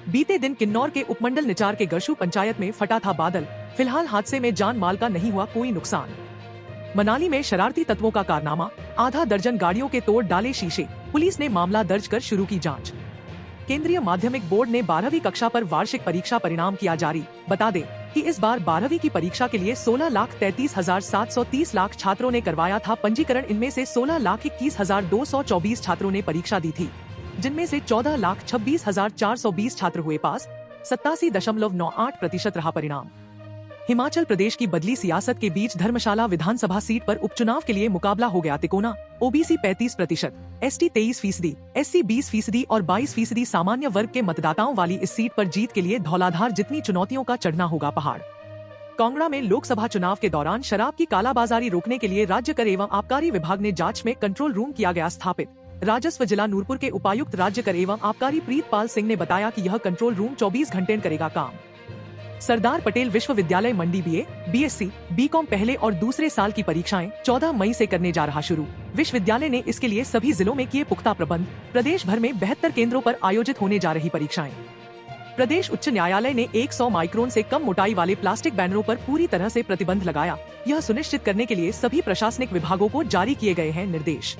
बीते दिन किन्नौर के उपमंडल निचार के गरशु पंचायत में फटा था बादल। फिलहाल हादसे में जान माल का नहीं हुआ कोई नुकसान। मनाली में शरारती तत्वों का कारनामा, आधा दर्जन गाड़ियों के तोड़ डाले शीशे। पुलिस ने मामला दर्ज कर शुरू की जांच। केंद्रीय माध्यमिक बोर्ड ने 12वीं कक्षा पर वार्षिक परीक्षा परिणाम किया जारी। बता दें कि इस बार 12वीं की परीक्षा के लिए 16,33,730 लाख छात्रों ने करवाया था पंजीकरण। इनमें से 16,21,224 छात्रों ने परीक्षा दी थी, जिनमें से 14,26,420 छात्र हुए पास। 87.98% रहा परिणाम। हिमाचल प्रदेश की बदली सियासत के बीच धर्मशाला विधानसभा सीट पर उपचुनाव के लिए मुकाबला हो गया तिकोना। ओबीसी 35%, एसटी 23%, एससी 20% और 22% सामान्य वर्ग के मतदाताओं वाली इस सीट पर जीत के लिए धौलाधार जितनी चुनौतियों का चढ़ना होगा पहाड़। कांगड़ा में लोकसभा चुनाव के दौरान शराब की कालाबाजारी रोकने के लिए राज्य कर एवं आबकारी विभाग ने जांच में कंट्रोल रूम किया गया स्थापित। राजस्व जिला नूरपुर के उपायुक्त राज्य कर एवं आबकारी प्रीतपाल सिंह ने बताया कि यह कंट्रोल रूम 24 घंटे करेगा काम। सरदार पटेल विश्वविद्यालय मंडी बीए, बीएससी, बीकॉम पहले और दूसरे साल की परीक्षाएं 14 मई से करने जा रहा शुरू। विश्वविद्यालय ने इसके लिए सभी जिलों में किए पुख्ता प्रबंध। प्रदेश भर में 72 केंद्रों पर आयोजित होने जा रही परीक्षाएं। प्रदेश उच्च न्यायालय ने 100 माइक्रोन से कम मोटाई वाले प्लास्टिक बैनरों पर पूरी तरह से प्रतिबंध लगाया। यह सुनिश्चित करने के लिए सभी प्रशासनिक विभागों को जारी किए गए हैं निर्देश।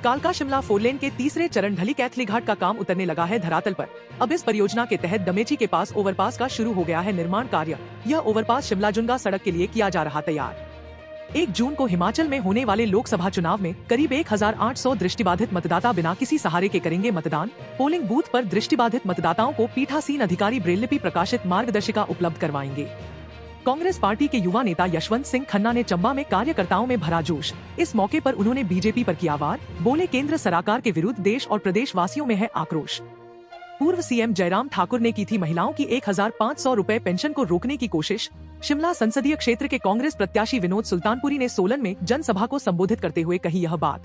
कालका शिमला 4 लेन के तीसरे चरण ढली कैथली घाट का काम उतरने लगा है धरातल पर। अब इस परियोजना के तहत दमेची के पास ओवरपास का शुरू हो गया है निर्माण कार्य। यह ओवरपास शिमला जुनगा सड़क के लिए किया जा रहा तैयार। 1 जून को हिमाचल में होने वाले लोकसभा चुनाव में करीब 1,800 दृष्टिबाधित मतदाता बिना किसी सहारे के करेंगे मतदान। पोलिंग बूथ पर दृष्टिबाधित मतदाताओं को पीठासीन अधिकारी ब्रेललिपि प्रकाशित मार्गदर्शिका उपलब्ध करवाएंगे। कांग्रेस पार्टी के युवा नेता यशवंत सिंह खन्ना ने चंबा में कार्यकर्ताओं में भरा जोश। इस मौके पर उन्होंने बीजेपी पर किया वार। बोले केंद्र सरकार के विरुद्ध देश और प्रदेश वासियों में है आक्रोश। पूर्व सीएम जयराम ठाकुर ने की थी महिलाओं की 1,500 रुपए पेंशन को रोकने की कोशिश। शिमला संसदीय क्षेत्र के कांग्रेस प्रत्याशी विनोद सुल्तानपुरी ने सोलन में जनसभा को संबोधित करते हुए कही यह बात।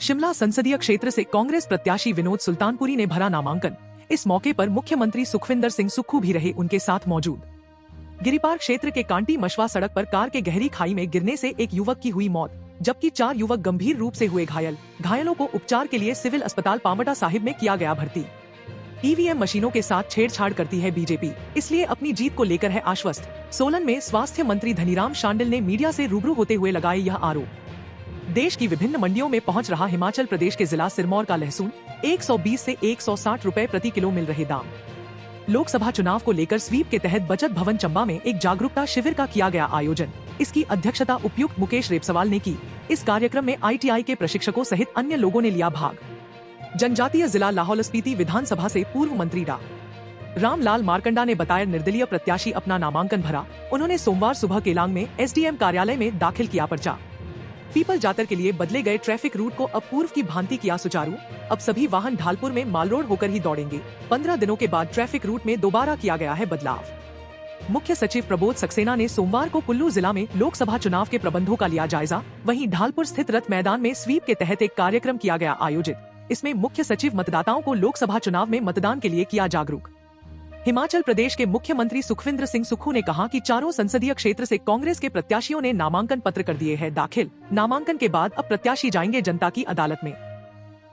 शिमला संसदीय क्षेत्र से कांग्रेस प्रत्याशी विनोद सुल्तानपुरी ने भरा नामांकन। इस मौके पर मुख्यमंत्री सुखविंदर सिंह सुक्खू भी रहे उनके साथ मौजूद। गिरिपार क्षेत्र के कांटी मशवा सड़क पर कार के गहरी खाई में गिरने से एक युवक की हुई मौत, जबकि 4 युवक गंभीर रूप से हुए घायल। घायलों को उपचार के लिए सिविल अस्पताल पांवटा साहिब में किया गया भर्ती। ईवीएम मशीनों के साथ छेड़छाड़ करती है बीजेपी, इसलिए अपनी जीत को लेकर है आश्वस्त। सोलन में स्वास्थ्य मंत्री धनीराम शांडिल ने मीडिया से रूबरू होते हुए लगाए यह आरोप। देश की विभिन्न मंडियों में पहुंच रहा हिमाचल प्रदेश के जिला सिरमौर का लहसुन 120 से 160 रुपए प्रति किलो मिल रहे दाम। लोकसभा चुनाव को लेकर स्वीप के तहत बचत भवन चंबा में एक जागरूकता शिविर का किया गया आयोजन। इसकी अध्यक्षता उपायुक्त मुकेश रेपसवाल ने की। इस कार्यक्रम में आईटीआई के प्रशिक्षकों सहित अन्य लोगों ने लिया भाग। जनजातीय जिला लाहौल स्पीति विधानसभा से पूर्व मंत्री डा. रामलाल मारकंडा ने बताया निर्दलीय प्रत्याशी अपना नामांकन भरा। उन्होंने सोमवार सुबह केलांग में एसडीएम कार्यालय में दाखिल किया पर्चा। पीपल जातर के लिए बदले गए ट्रैफिक रूट को अब पूर्व की भांति किया सुचारू। अब सभी वाहन ढालपुर में माल रोड होकर ही दौड़ेंगे। 15 दिनों के बाद ट्रैफिक रूट में दोबारा किया गया है बदलाव। मुख्य सचिव प्रबोध सक्सेना ने सोमवार को कुल्लू जिला में लोकसभा चुनाव के प्रबंधों का लिया जायजा। वहीं ढालपुर स्थित रथ मैदान में स्वीप के तहत एक कार्यक्रम किया गया आयोजित। इसमें मुख्य सचिव मतदाताओं को लोकसभा चुनाव में मतदान के लिए किया जागरूक। हिमाचल प्रदेश के मुख्यमंत्री सुखविंदर सिंह सुक्खू ने कहा कि चारों संसदीय क्षेत्र से कांग्रेस के प्रत्याशियों ने नामांकन पत्र कर दिए हैं दाखिल। नामांकन के बाद अब प्रत्याशी जाएंगे जनता की अदालत में।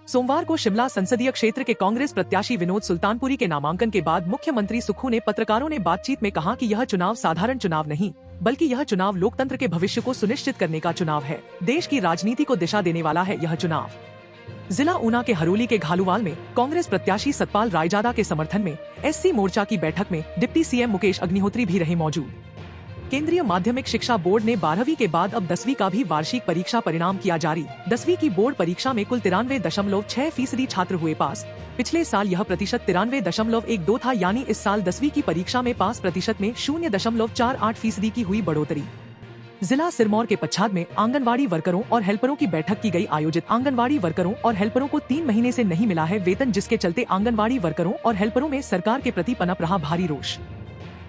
सोमवार को शिमला संसदीय क्षेत्र के कांग्रेस प्रत्याशी विनोद सुल्तानपुरी के नामांकन के बाद मुख्यमंत्री सुक्खू ने पत्रकारों ने बातचीत में कहा कि यह चुनाव साधारण चुनाव नहीं, बल्कि यह चुनाव लोकतंत्र के भविष्य को सुनिश्चित करने का चुनाव है। देश की राजनीति को दिशा देने वाला है यह चुनाव। जिला ऊना के हरोली के घालूवाल में कांग्रेस प्रत्याशी सतपाल रायजादा के समर्थन में एससी मोर्चा की बैठक में डिप्टी सीएम मुकेश अग्निहोत्री भी रहे मौजूद। केंद्रीय माध्यमिक शिक्षा बोर्ड ने 12वीं के बाद अब 10वीं का भी वार्षिक परीक्षा परिणाम किया जारी। 10वीं की बोर्ड परीक्षा में कुल 93.6% छात्र हुए पास। पिछले साल यह प्रतिशत 93.12 था, यानी इस साल 10वीं की परीक्षा में पास प्रतिशत में 0.48% की हुई बढ़ोतरी। जिला सिरमौर के पच्छाद में आंगनवाड़ी वर्करों और हेल्परों की बैठक की गई आयोजित। आंगनवाड़ी वर्करों और हेल्परों को 3 महीने से नहीं मिला है वेतन, जिसके चलते आंगनवाड़ी वर्करों और हेल्परों में सरकार के प्रति पनप रहा भारी रोष।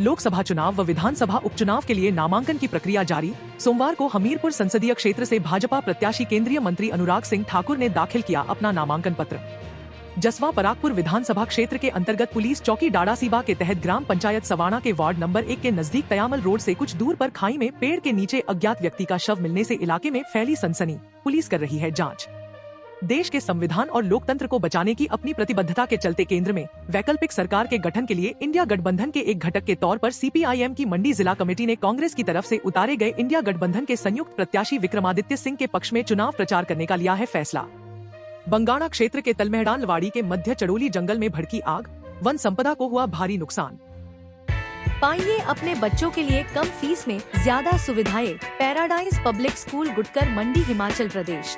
लोकसभा चुनाव व विधानसभा उपचुनाव के लिए नामांकन की प्रक्रिया जारी। सोमवार को हमीरपुर संसदीय क्षेत्र से भाजपा प्रत्याशी केंद्रीय मंत्री अनुराग सिंह ठाकुर ने दाखिल किया अपना नामांकन पत्र। जसवा परागपुर विधानसभा क्षेत्र के अंतर्गत पुलिस चौकी डाडासीबा के तहत ग्राम पंचायत सवाना के वार्ड नंबर 1 के नजदीक तयामल रोड से कुछ दूर पर खाई में पेड़ के नीचे अज्ञात व्यक्ति का शव मिलने से इलाके में फैली सनसनी। पुलिस कर रही है जांच। देश के संविधान और लोकतंत्र को बचाने की अपनी प्रतिबद्धता के चलते केंद्र में वैकल्पिक सरकार के गठन के लिए इंडिया गठबंधन के एक घटक के तौर पर सीपीआईएम की मंडी जिला कमेटी ने कांग्रेस की तरफ से उतारे गए इंडिया गठबंधन के संयुक्त प्रत्याशी विक्रमादित्य सिंह के पक्ष में चुनाव प्रचार करने का लिया है फैसला। बंगाणा क्षेत्र के तलमेहडानवाड़ी के मध्य चड़ोली जंगल में भड़की आग, वन संपदा को हुआ भारी नुकसान। पाइए अपने बच्चों के लिए कम फीस में ज्यादा सुविधाएं। पैराडाइज पब्लिक स्कूल गुटकर मंडी हिमाचल प्रदेश।